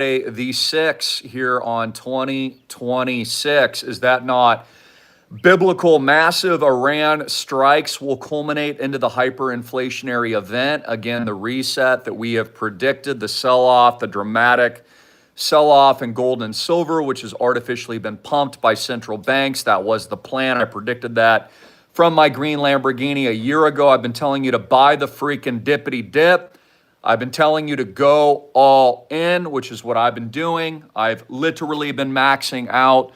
the 6th here on 2026. Is that not biblical? Massive Iran strikes will culminate into the hyperinflationary event. Again, the reset that we have predicted, the sell-off, the dramatic sell-off in gold and silver, which has artificially been pumped by central banks. That was the plan. I predicted that from my green Lamborghini a year ago. I've been telling you to buy the freaking dippity dip. I've been telling you to go all in, which is what I've been doing. I've literally been maxing out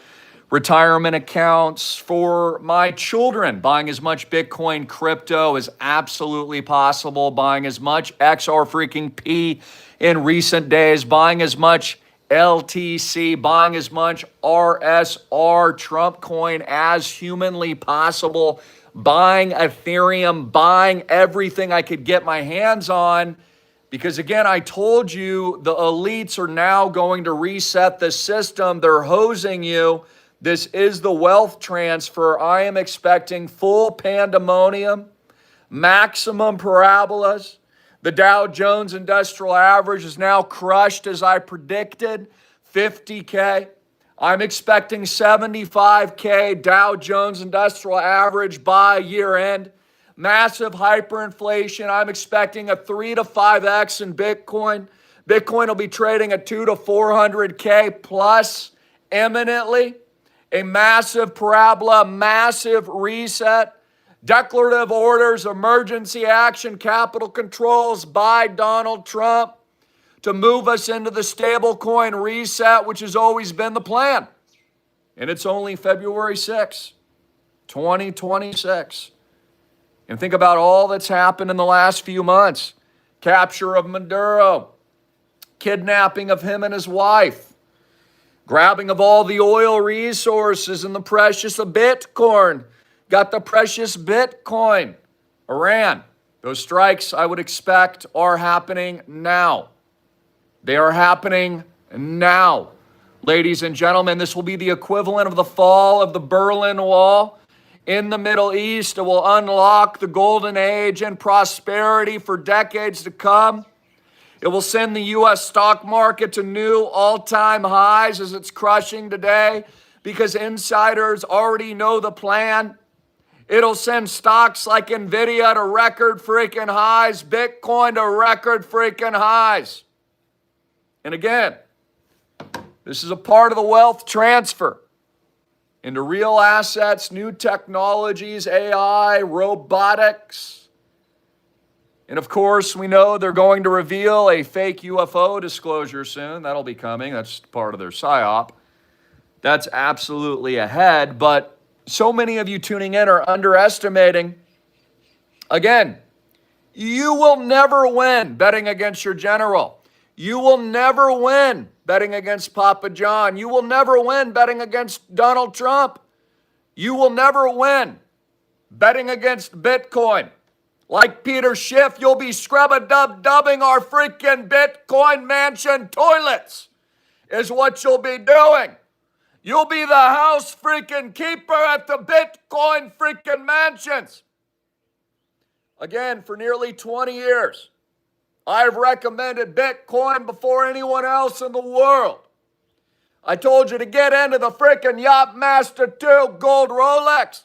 retirement accounts for my children, buying as much Bitcoin crypto as absolutely possible, buying as much XR freaking P in recent days, buying as much LTC, buying as much RSR Trump coin as humanly possible, buying Ethereum, buying everything I could get my hands on. Because again, I told you the elites are now going to reset the system. They're hosing you. This is the wealth transfer. I am expecting full pandemonium, maximum parabolas. The Dow Jones Industrial Average is now crushed as I predicted, 50K. I'm expecting 75K Dow Jones Industrial Average by year end. Massive hyperinflation. I'm expecting a 3 to 5x in Bitcoin. Bitcoin will be trading at 2 to 400K plus imminently. A massive parabola, massive reset. Declarative orders, emergency action, capital controls by Donald Trump to move us into the stablecoin reset, which has always been the plan. And it's only February 6th, 2026. And think about all that's happened in the last few months. Capture of Maduro, kidnapping of him and his wife, grabbing of all the oil resources and the precious of Bitcoin. Got the precious Bitcoin. Iran, those strikes I would expect are happening now. They are happening now. Ladies and gentlemen, this will be the equivalent of the fall of the Berlin Wall. In the Middle East, it will unlock the golden age and prosperity for decades to come. It will send the U.S. stock market to new all-time highs as it's crushing today because insiders already know the plan. It'll send stocks like NVIDIA to record freaking highs, Bitcoin to record freaking highs. And again, this is a part of the wealth transfer into real assets, new technologies, AI, robotics. And of course, we know they're going to reveal a fake UFO disclosure soon. That'll be coming. That's part of their PSYOP. That's absolutely ahead. But so many of you tuning in are underestimating. Again, you will never win betting against your general. You will never win betting against Papa John. You will never win betting against Donald Trump. You will never win betting against Bitcoin. Like Peter Schiff, you'll be scrub-a-dub-dubbing our freaking Bitcoin mansion toilets is what you'll be doing. You'll be the house freaking keeper at the Bitcoin freaking mansions. Again, for nearly 20 years, I've recommended Bitcoin before anyone else in the world. I told you to get into the freaking Yachtmaster 2 gold Rolex.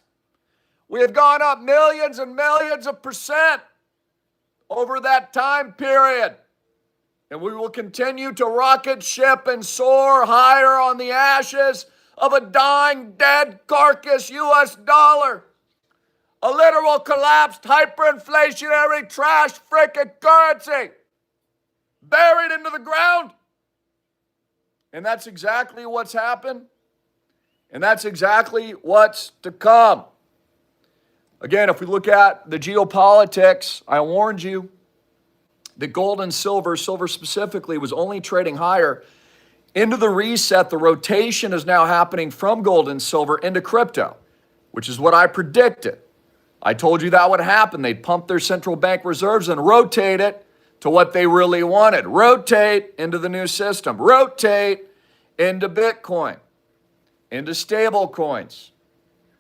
We have gone up millions and millions of percent over that time period. And we will continue to rocket ship and soar higher on the ashes of a dying, dead carcass U.S. dollar. A literal collapsed hyperinflationary trash freaking currency buried into the ground. And that's exactly what's happened. And that's exactly what's to come. Again, if we look at the geopolitics, I warned you that gold and silver specifically, was only trading higher into the reset. The rotation is now happening from gold and silver into crypto, which is what I predicted. I told you that would happen. They'd pump their central bank reserves and rotate it to what they really wanted. Rotate into the new system. Rotate into Bitcoin, into stable coins.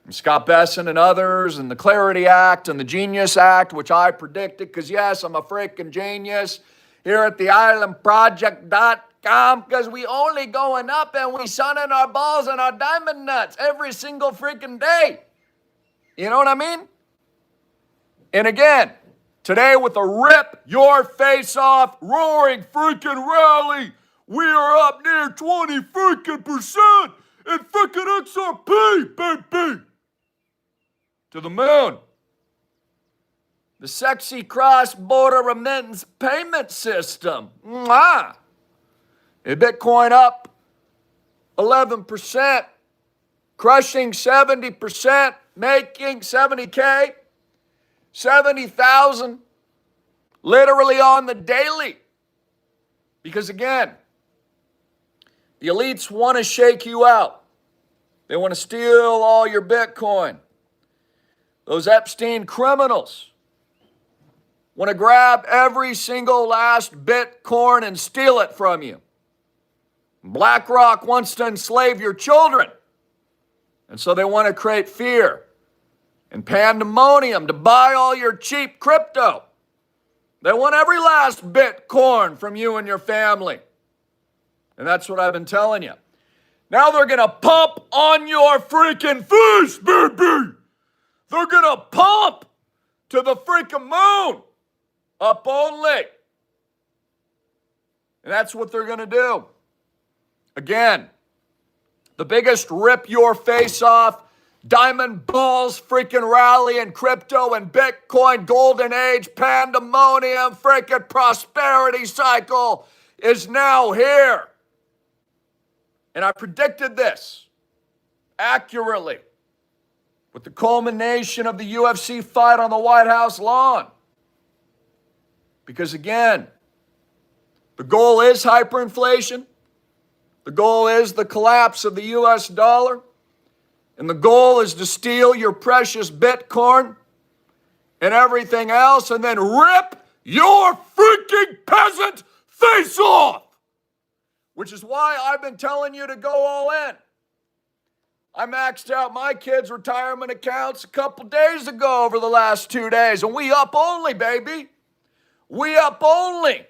And Scott Besson and others, and the Clarity Act and the Genius Act, which I predicted, because yes, I'm a freaking genius, here at the islandproject.com. because we only going up and we sunning our balls and our diamond nuts every single freaking day. You know what I mean? And again, today with a rip your face off roaring freaking rally, we are up near 20 freaking percent in freaking XRP, baby. To the moon. The sexy cross-border remittance payment system. Mwah. Bitcoin up 11%, crushing 70%, making 70K, 70,000, literally on the daily. Because again, the elites want to shake you out. They want to steal all your Bitcoin. Those Epstein criminals want to grab every single last Bitcoin and steal it from you. BlackRock wants to enslave your children. And so they want to create fear and pandemonium to buy all your cheap crypto. They want every last Bitcoin from you and your family. And that's what I've been telling you. Now they're going to pump on your freaking face, baby. They're going to pump to the freaking moon. Up only. And that's what they're going to do. Again, the biggest rip your face off, diamond balls freaking rally in crypto and Bitcoin golden age pandemonium freaking prosperity cycle is now here. And I predicted this accurately with the culmination of the UFC fight on the White House lawn. Because again, the goal is hyperinflation. The goal is the collapse of the US dollar. And the goal is to steal your precious Bitcoin and everything else and then rip your freaking peasant face off. Which is why I've been telling you to go all in. I maxed out my kids' retirement accounts a couple days ago over the last 2 days. And we up only, baby. We up only.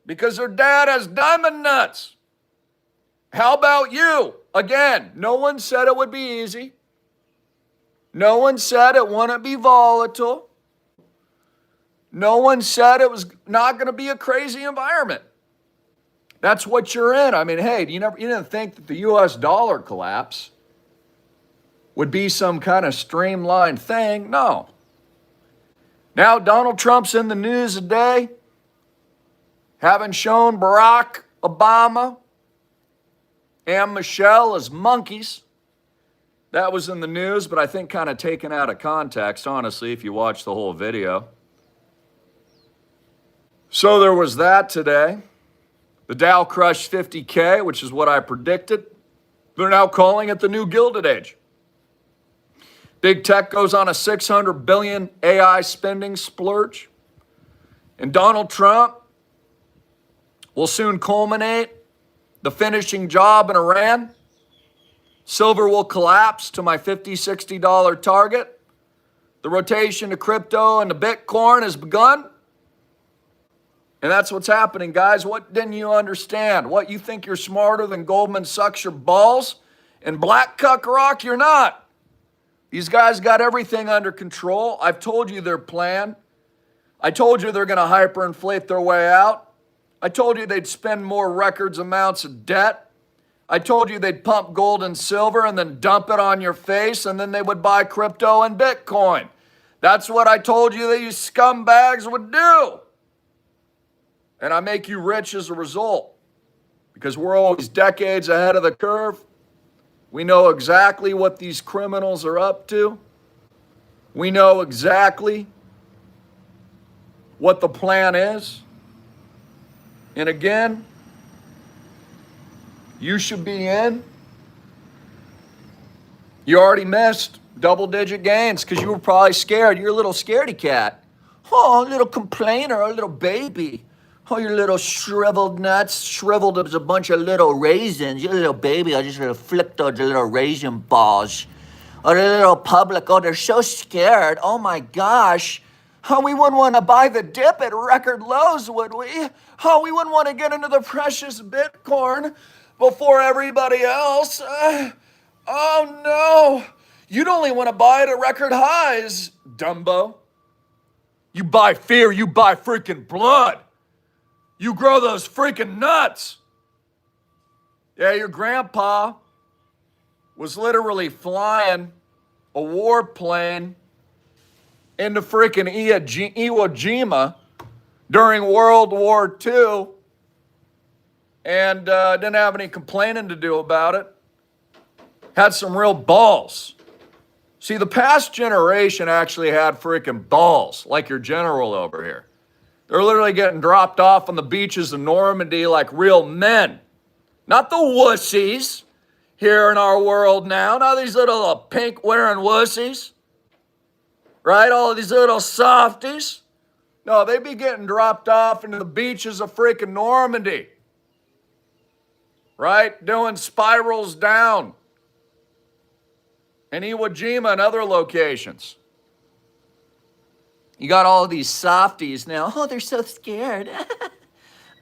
Because their dad has diamond nuts. How about you? Again, no one said it would be easy. No one said it wouldn't be volatile. No one said it was not going to be a crazy environment. That's what you're in. I mean, hey, you didn't think that the US dollar collapse would be some kind of streamlined thing? No. Now Donald Trump's in the news today, having shown Barack Obama and Michelle as monkeys. That was in the news, but I think kind of taken out of context, honestly, if you watch the whole video. So there was that today. The Dow crushed 50K, which is what I predicted. They're now calling it the new Gilded Age. Big tech goes on a $600 billion AI spending splurge. And Donald Trump will soon culminate the finishing job in Iran. Silver will collapse to my $50, $60 target. The rotation to crypto and to Bitcoin has begun. And that's what's happening, guys. What didn't you understand? What, you think you're smarter than Goldman sucks your balls? And Black Cuck Rock, you're not. These guys got everything under control. I've told you their plan. I told you they're going to hyperinflate their way out. I told you they'd spend more records amounts of debt. I told you they'd pump gold and silver and then dump it on your face, and then they would buy crypto and Bitcoin. That's what I told you these scumbags would do. And I make you rich as a result, because we're always decades ahead of the curve. We know exactly what these criminals are up to. We know exactly what the plan is. And again, you should be in. You already missed double-digit gains because you were probably scared. You're a little scaredy cat. Oh, a little complainer, a little baby. Oh, your little shriveled nuts, shriveled as a bunch of little raisins. You're a little baby. I just flipped those little raisin balls. Oh, the little public. Oh, they're so scared. Oh, my gosh. Oh, we wouldn't want to buy the dip at record lows, would we? Oh, we wouldn't want to get into the precious Bitcoin before everybody else. Oh, no. You'd only want to buy it at record highs, Dumbo. You buy fear, you buy freaking blood. You grow those freaking nuts. Yeah, your grandpa was literally flying a warplane into freaking Iwo Jima during World War II and didn't have any complaining to do about it. Had some real balls. See, the past generation actually had freaking balls, like your general over here. They're literally getting dropped off on the beaches of Normandy like real men. Not the wussies here in our world now. Not these little pink-wearing wussies. Right? All of these little softies. No, they be getting dropped off into the beaches of freaking Normandy. Right? Doing spirals down. And Iwo Jima and other locations. You got all of these softies now. Oh, they're so scared.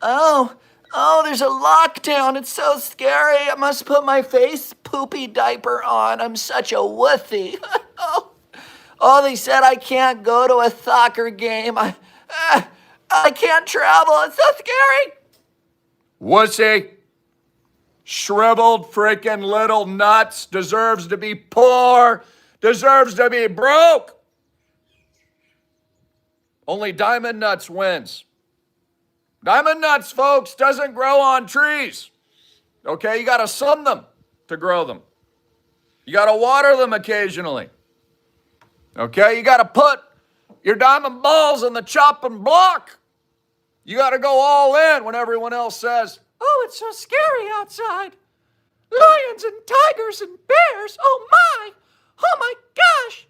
Oh, there's a lockdown. It's so scary. I must put my face poopy diaper on. I'm such a wussy. Oh, they said I can't go to a soccer game. I can't travel. It's so scary. Wussy. Shriveled freaking little nuts. Deserves to be poor. Deserves to be broke. Only Diamond Nuts wins. Diamond Nuts, folks, doesn't grow on trees. Okay, you got to sun them to grow them. You got to water them occasionally. Okay, you got to put your diamond balls in the chopping block. You got to go all in when everyone else says, oh, it's so scary outside. Lions and tigers and bears. Oh my gosh.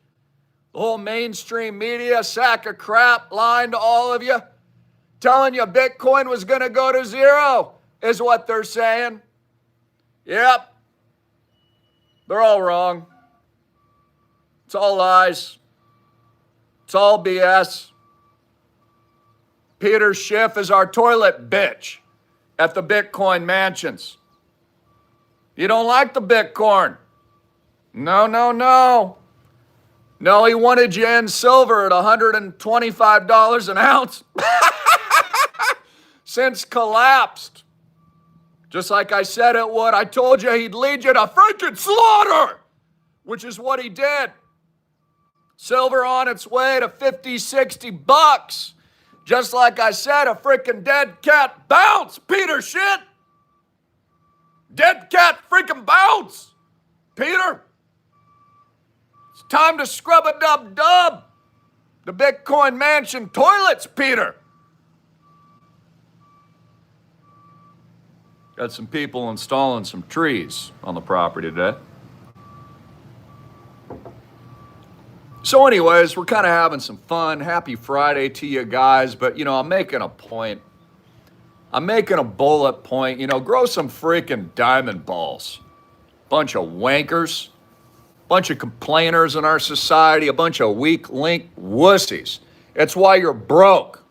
The whole mainstream media, sack of crap, lying to all of you, telling you Bitcoin was going to go to zero, is what they're saying. Yep. They're all wrong. It's all lies. It's all BS. Peter Schiff is our toilet bitch at the Bitcoin mansions. You don't like the Bitcoin. No. No, he wanted you in silver at $125 an ounce. Since collapsed. Just like I said it would. I told you he'd lead you to freaking slaughter, which is what he did. Silver on its way to 50, 60 bucks. Just like I said, a freaking dead cat bounce, Peter shit. Dead cat freaking bounce, Peter. It's time to scrub a dub. The Bitcoin mansion toilets, Peter. Got some people installing some trees on the property today. So anyways, we're kind of having some fun. Happy Friday to you guys. But, I'm making a point. I'm making a bullet point. Grow some freaking diamond balls. Bunch of wankers. Bunch of complainers in our society. A bunch of weak link wussies. That's why you're broke.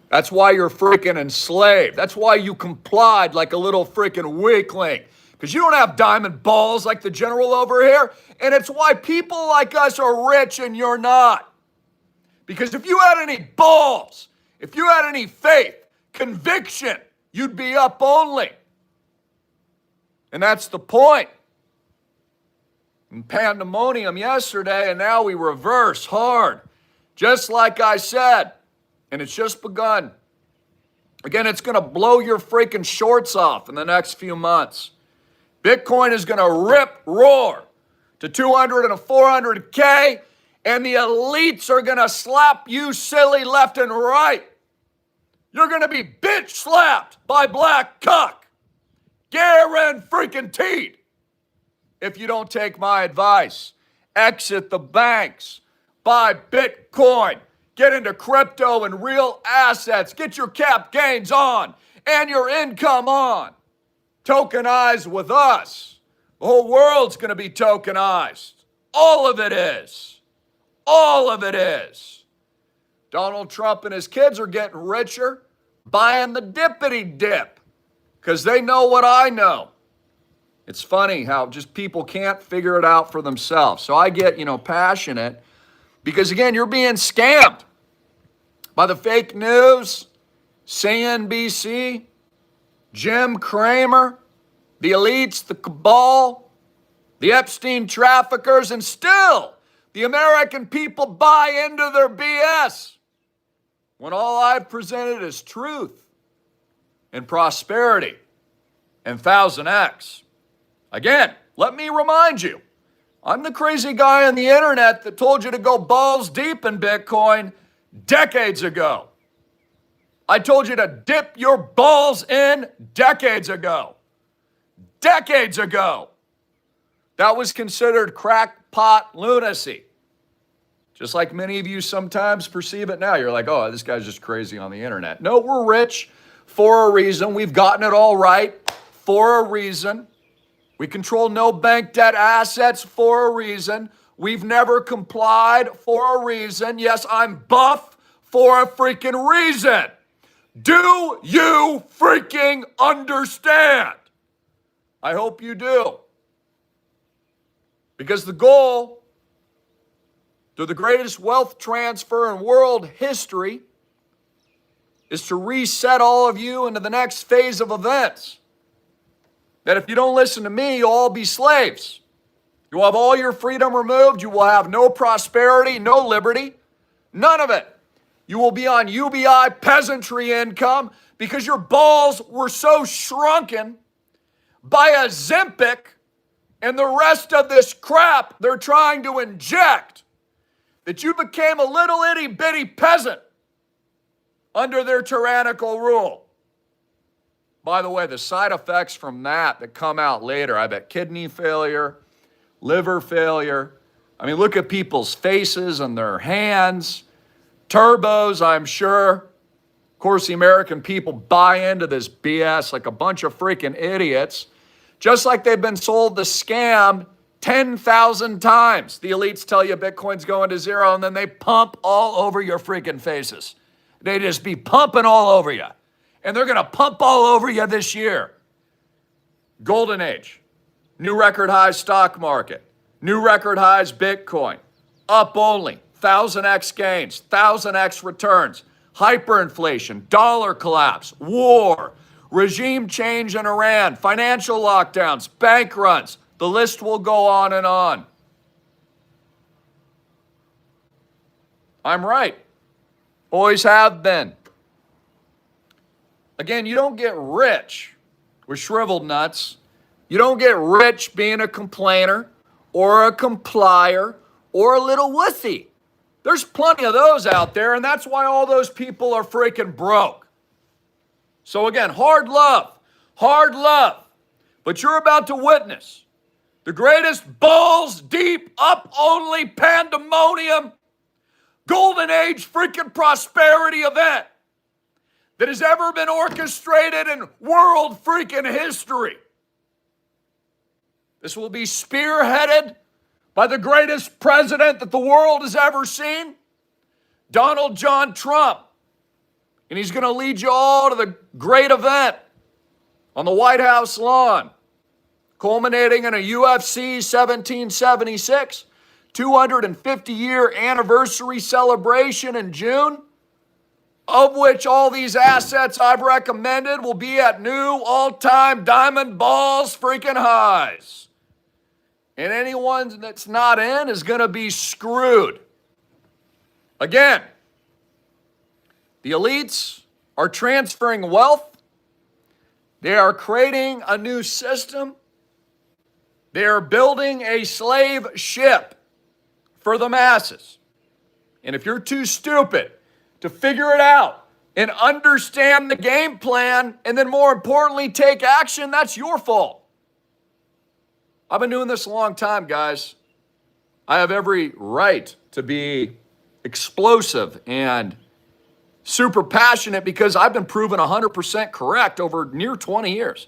That's why you're freaking enslaved. That's why you complied like a little freaking weakling. Because you don't have diamond balls like the general over here. And it's why people like us are rich and you're not. Because if you had any balls, if you had any faith, conviction, you'd be up only. And that's the point. In pandemonium yesterday, and now we reverse hard. Just like I said. And it's just begun. Again, it's going to blow your freaking shorts off in the next few months. Bitcoin is going to roar to 200 and 400K, and the elites are going to slap you silly left and right. You're going to be bitch slapped by black cuck. Guaranteed. If you don't take my advice, exit the banks, buy Bitcoin. Get into crypto and real assets. Get your cap gains on and your income on. Tokenize with us. The whole world's going to be tokenized. All of it is. All of it is. Donald Trump and his kids are getting richer buying the dippity dip because they know what I know. It's funny how just people can't figure it out for themselves. So I get, passionate because, again, you're being scammed by the fake news, CNBC, Jim Cramer, the elites, the cabal, the Epstein traffickers, and still the American people buy into their BS when all I've presented is truth and prosperity and 1000X. Again, let me remind you, I'm the crazy guy on the internet that told you to go balls deep in Bitcoin decades ago. I told you to dip your balls in decades ago. Decades ago. That was considered crackpot lunacy. Just like many of you sometimes perceive it now. You're like, oh, this guy's just crazy on the internet. No, we're rich for a reason. We've gotten it all right for a reason. We control no bank debt assets for a reason. We've never complied for a reason. Yes, I'm buff for a freaking reason. Do you freaking understand? I hope you do. Because the goal to the greatest wealth transfer in world history is to reset all of you into the next phase of events. That if you don't listen to me, you'll all be slaves. You will have all your freedom removed. You will have no prosperity, no liberty, none of it. You will be on UBI peasantry income because your balls were so shrunken by a Ozempic and the rest of this crap they're trying to inject that you became a little itty bitty peasant under their tyrannical rule. By the way, the side effects from that come out later, I bet kidney failure, liver failure. I mean, look at people's faces and their hands. Turbos, I'm sure. Of course, the American people buy into this BS like a bunch of freaking idiots, just like they've been sold the scam 10,000 times. The elites tell you Bitcoin's going to zero, and then they pump all over your freaking faces. They just be pumping all over you. And they're going to pump all over you this year. Golden age. New record highs stock market. New record highs Bitcoin. Up only. 1000X gains. 1000X returns. Hyperinflation. Dollar collapse. War. Regime change in Iran. Financial lockdowns. Bank runs. The list will go on and on. I'm right. Always have been. Again, you don't get rich with shriveled nuts. You don't get rich being a complainer or a complier or a little wussy. There's plenty of those out there, and that's why all those people are freaking broke. So again, hard love. But you're about to witness the greatest balls deep, up only pandemonium, golden age freaking prosperity event that has ever been orchestrated in world freaking history. This will be spearheaded by the greatest president that the world has ever seen, Donald John Trump. And he's going to lead you all to the great event on the White House lawn, culminating in a UFC 1776 250-year anniversary celebration in June, of which all these assets I've recommended will be at new all-time diamond balls freaking highs. And anyone that's not in is going to be screwed. Again, the elites are transferring wealth. They are creating a new system. They are building a slave ship for the masses. And if you're too stupid to figure it out and understand the game plan, and then more importantly, take action, that's your fault. I've been doing this a long time, guys. I have every right to be explosive and super passionate because I've been proven 100% correct over near 20 years.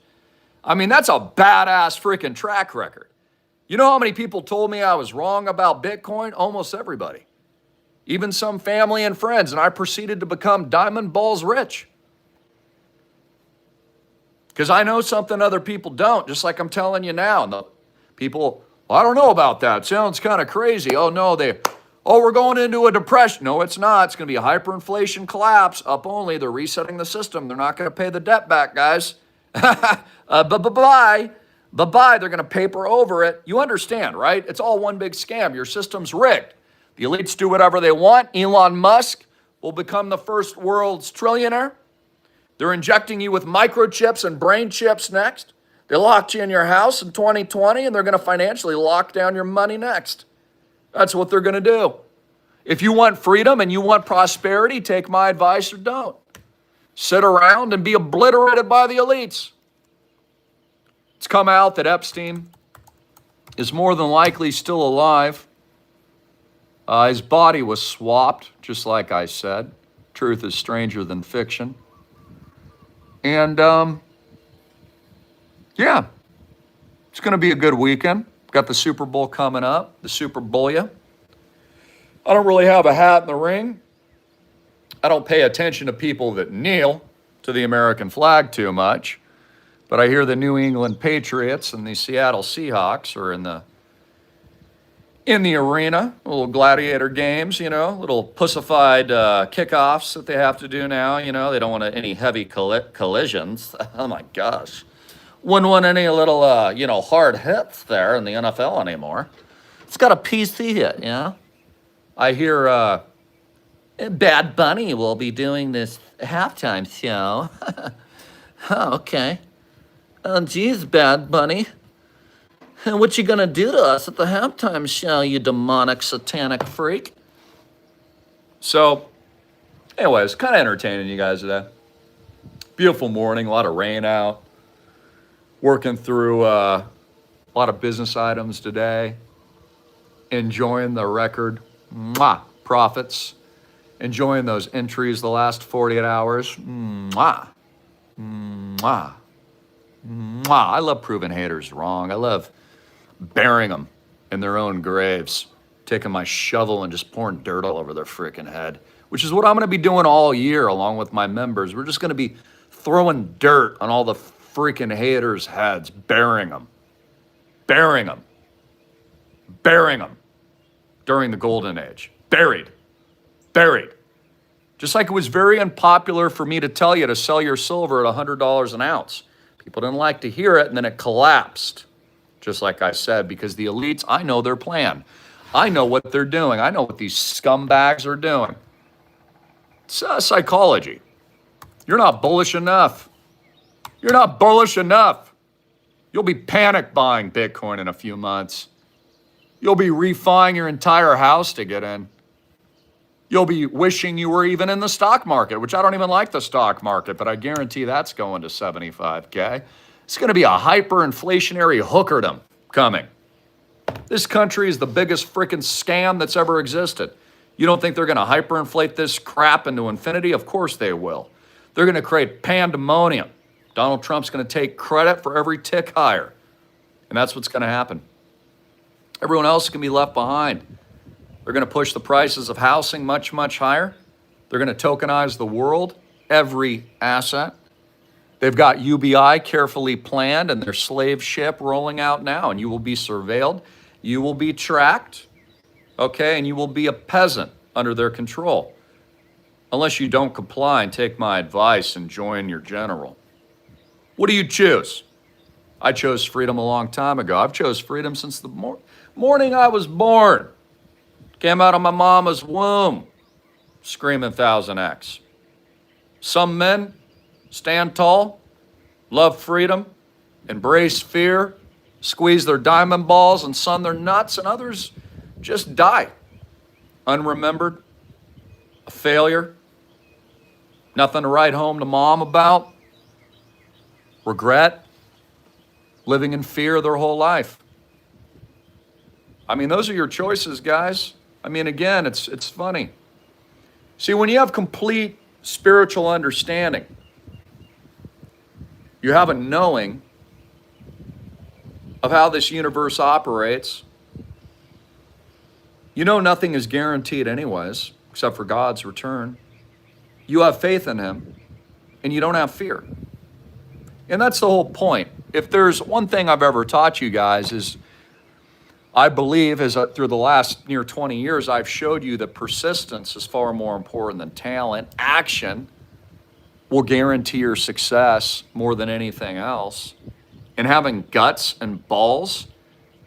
I mean, that's a badass freaking track record. You know how many people told me I was wrong about Bitcoin? Almost everybody. even some family and friends, and I proceeded to become diamond balls rich. Because I know something other people don't, just like I'm telling you now. And the people, well, I don't know about that. It sounds kind of crazy. Oh, no, we're going into a depression. No, it's not. It's going to be a hyperinflation collapse. Up only. They're resetting the system. They're not going to pay the debt back, guys. Bye-bye. Bye-bye. They're going to paper over it. You understand, right? It's all one big scam. Your system's rigged. The elites do whatever they want. Elon Musk will become the first world's trillionaire. They're injecting you with microchips and brain chips next. They locked you in your house in 2020, and they're going to financially lock down your money next. That's what they're going to do. If you want freedom and you want prosperity, take my advice or don't. Sit around and be obliterated by the elites. It's come out that Epstein is more than likely still alive. His body was swapped, just like I said. Truth is stranger than fiction. And, yeah, it's going to be a good weekend. Got the Super Bowl coming up, the Super Bowl-ya. I don't really have a hat in the ring. I don't pay attention to people that kneel to the American flag too much. But I hear the New England Patriots and the Seattle Seahawks are in the arena, little gladiator games, little pussified kickoffs that they have to do now. They don't want any heavy collisions. Oh my gosh. Wouldn't want any little, hard hits there in the NFL anymore. It's got a PC hit, I hear Bad Bunny will be doing this halftime show. Oh, okay. Geez, Bad Bunny. What you gonna do to us at the halftime show, you demonic satanic freak? So, anyways, kind of entertaining you guys today. Beautiful morning, a lot of rain out. Working through a lot of business items today. Enjoying the record profits. Enjoying those entries the last 48 hours. I love proving haters wrong. I love burying them in their own graves, taking my shovel and just pouring dirt all over their freaking head, which is what I'm going to be doing all year along with my members. We're just going to be throwing dirt on all the freaking haters' heads, burying them during the golden age. Buried. Just like it was very unpopular for me to tell you to sell your silver at $100 an ounce. People didn't like to hear it, and then it collapsed. Just like I said, because the elites, I know their plan. I know what they're doing. I know what these scumbags are doing. It's psychology. You're not bullish enough. You'll be panic buying Bitcoin in a few months. You'll be refining your entire house to get in. You'll be wishing you were even in the stock market, which I don't even like the stock market, but I guarantee that's going to 75K. It's going to be a hyperinflationary hookerdom coming. This country is the biggest freaking scam that's ever existed. You don't think they're going to hyperinflate this crap into infinity? Of course they will. They're going to create pandemonium. Donald Trump's going to take credit for every tick higher. And that's what's going to happen. Everyone else can be left behind. They're going to push the prices of housing much, much higher. They're going to tokenize the world, every asset. They've got UBI carefully planned and their slave ship rolling out now, and you will be surveilled. You will be tracked, okay, and you will be a peasant under their control. Unless you don't comply and take my advice and join your general. What do you choose? I chose freedom a long time ago. I've chose freedom since the morning I was born. Came out of my mama's womb, screaming 1000X. Some men stand tall, love freedom, embrace fear, squeeze their diamond balls and sun their nuts, and others just die. Unremembered, a failure, nothing to write home to mom about, regret, living in fear their whole life. I mean, those are your choices, guys. I mean, again, it's funny. See, when you have complete spiritual understanding, you have a knowing of how this universe operates. You know nothing is guaranteed anyways, except for God's return. You have faith in him, and you don't have fear. And that's the whole point. If there's one thing I've ever taught you guys is, I believe through the last near 20 years, I've showed you that persistence is far more important than talent. Action will guarantee your success more than anything else. And having guts and balls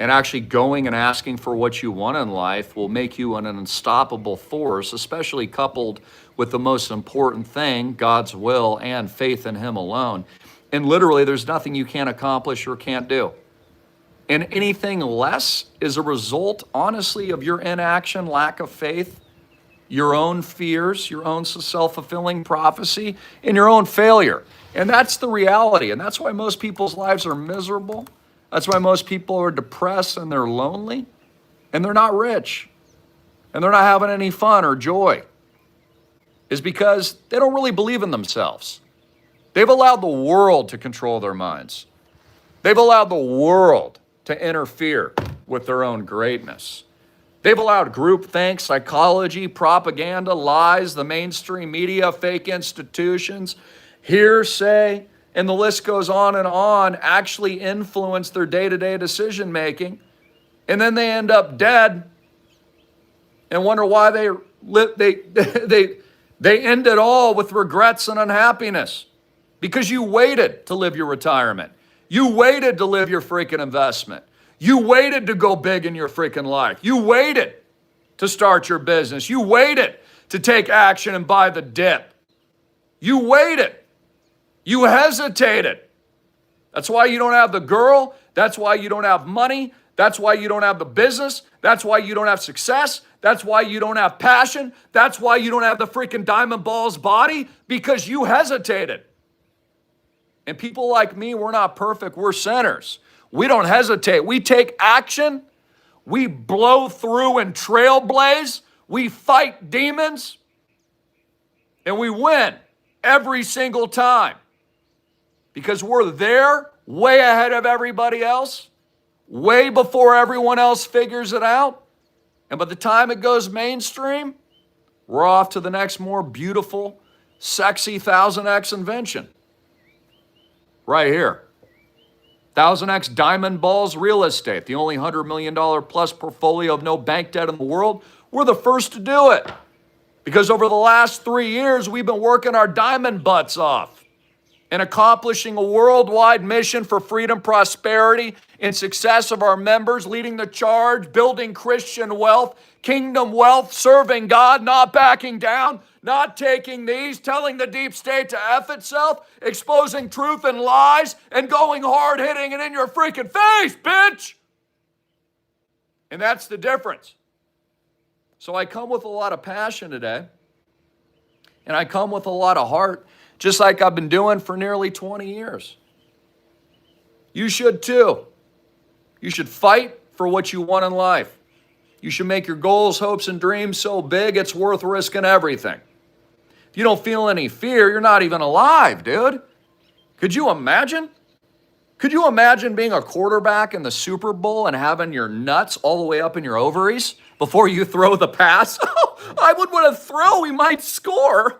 and actually going and asking for what you want in life will make you an unstoppable force, especially coupled with the most important thing, God's will and faith in him alone. And literally, there's nothing you can't accomplish or can't do. And anything less is a result, honestly, of your inaction, lack of faith, your own fears, your own self-fulfilling prophecy, and your own failure. And that's the reality. And that's why most people's lives are miserable. That's why most people are depressed and they're lonely. And they're not rich. And they're not having any fun or joy. Is because they don't really believe in themselves. They've allowed the world to control their minds. They've allowed the world to interfere with their own greatness. They've allowed groupthink, psychology, propaganda, lies, the mainstream media, fake institutions, hearsay, and the list goes on, actually influence their day-to-day decision making. And then they end up dead and wonder why they end it all with regrets and unhappiness. Because you waited to live your retirement. You waited to live your freaking investment. You waited to go big in your freaking life. You waited to start your business. You waited to take action and buy the dip. You waited. You hesitated. That's why you don't have the girl. That's why you don't have money. That's why you don't have the business. That's why you don't have success. That's why you don't have passion. That's why you don't have the freaking diamond balls body, because you hesitated. And people like me, we're not perfect. We're sinners. We don't hesitate. We take action. We blow through and trailblaze. We fight demons. And we win every single time. Because we're there way ahead of everybody else. Way before everyone else figures it out. And by the time it goes mainstream, we're off to the next more beautiful, sexy 1000X invention. Right here. 1000X Diamond Balls Real Estate, the only $100 million plus portfolio of no bank debt in the world. We're the first to do it. Because over the last 3 years, we've been working our diamond butts off and accomplishing a worldwide mission for freedom, prosperity, and success of our members, leading the charge, building Christian wealth, kingdom wealth, serving God, not backing down, not taking these, telling the deep state to F itself, exposing truth and lies, and going hard hitting it in your freaking face, bitch! And that's the difference. So I come with a lot of passion today, and I come with a lot of heart, just like I've been doing for nearly 20 years. You should too. You should fight for what you want in life. You should make your goals, hopes, and dreams so big it's worth risking everything. If you don't feel any fear, you're not even alive, dude. Could you imagine? Could you imagine being a quarterback in the Super Bowl and having your nuts all the way up in your ovaries before you throw the pass? I would want to throw. We might score.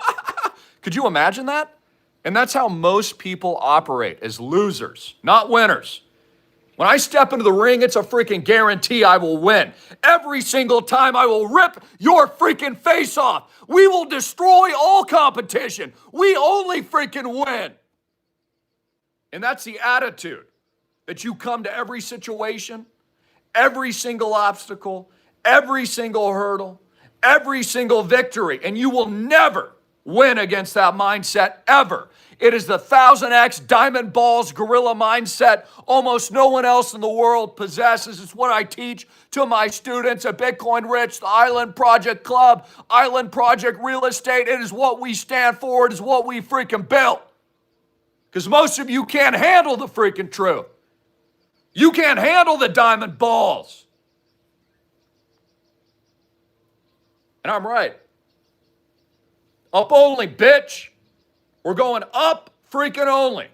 Could you imagine that? And that's how most people operate, as losers, not winners. When I step into the ring, it's a freaking guarantee I will win. Every single time I will rip your freaking face off. We will destroy all competition. We only freaking win. And that's the attitude that you come to every situation, every single obstacle, every single hurdle, every single victory, and you will never win against that mindset ever. It is the 1000X Diamond Balls Gorilla mindset almost no one else in the world possesses. It's what I teach to my students at Bitcoin Rich, the Island Project Club, Island Project Real Estate. It is what we stand for. It is what we freaking built. Because most of you can't handle the freaking truth. You can't handle the diamond balls. And I'm right. Up only, bitch. We're going up freaking only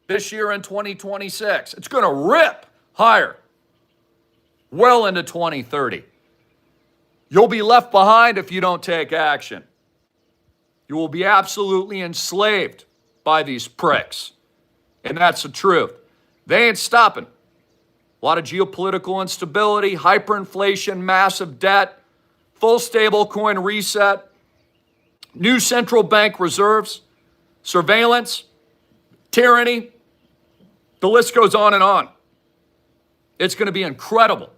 this year in 2026. It's going to rip higher well into 2030. You'll be left behind if you don't take action. You will be absolutely enslaved by these pricks. And that's the truth. They ain't stopping. A lot of geopolitical instability, hyperinflation, massive debt, full stablecoin reset, new central bank reserves, surveillance, tyranny. The list goes on and on. It's going to be incredible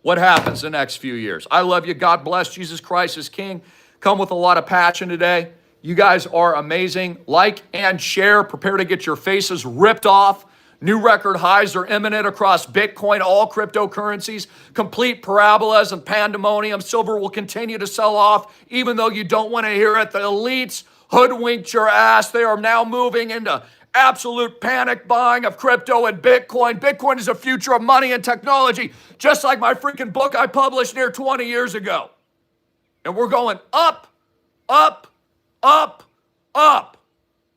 what happens the next few years. I love you. God bless. Jesus Christ is King. Come with a lot of passion today. You guys are amazing. Like and share. Prepare to get your faces ripped off. New record highs are imminent across Bitcoin, all cryptocurrencies. Complete parabolas and pandemonium. Silver will continue to sell off, even though you don't want to hear it. The elites hoodwinked your ass. They are now moving into absolute panic buying of crypto and Bitcoin. Bitcoin is the future of money and technology, just like my freaking book I published near 20 years ago. And we're going up, up, up, up.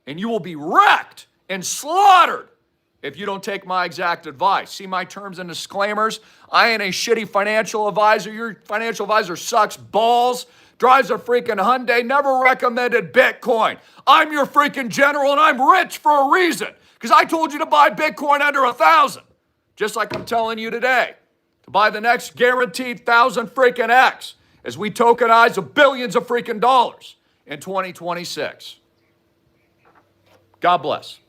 And you will be wrecked and slaughtered if you don't take my exact advice. See my terms and disclaimers. I ain't a shitty financial advisor. Your financial advisor sucks balls, drives a freaking Hyundai, never recommended Bitcoin. I'm your freaking general and I'm rich for a reason because I told you to buy Bitcoin under 1,000. Just like I'm telling you today to buy the next guaranteed 1,000 freaking X as we tokenize the billions of freaking dollars in 2026. God bless.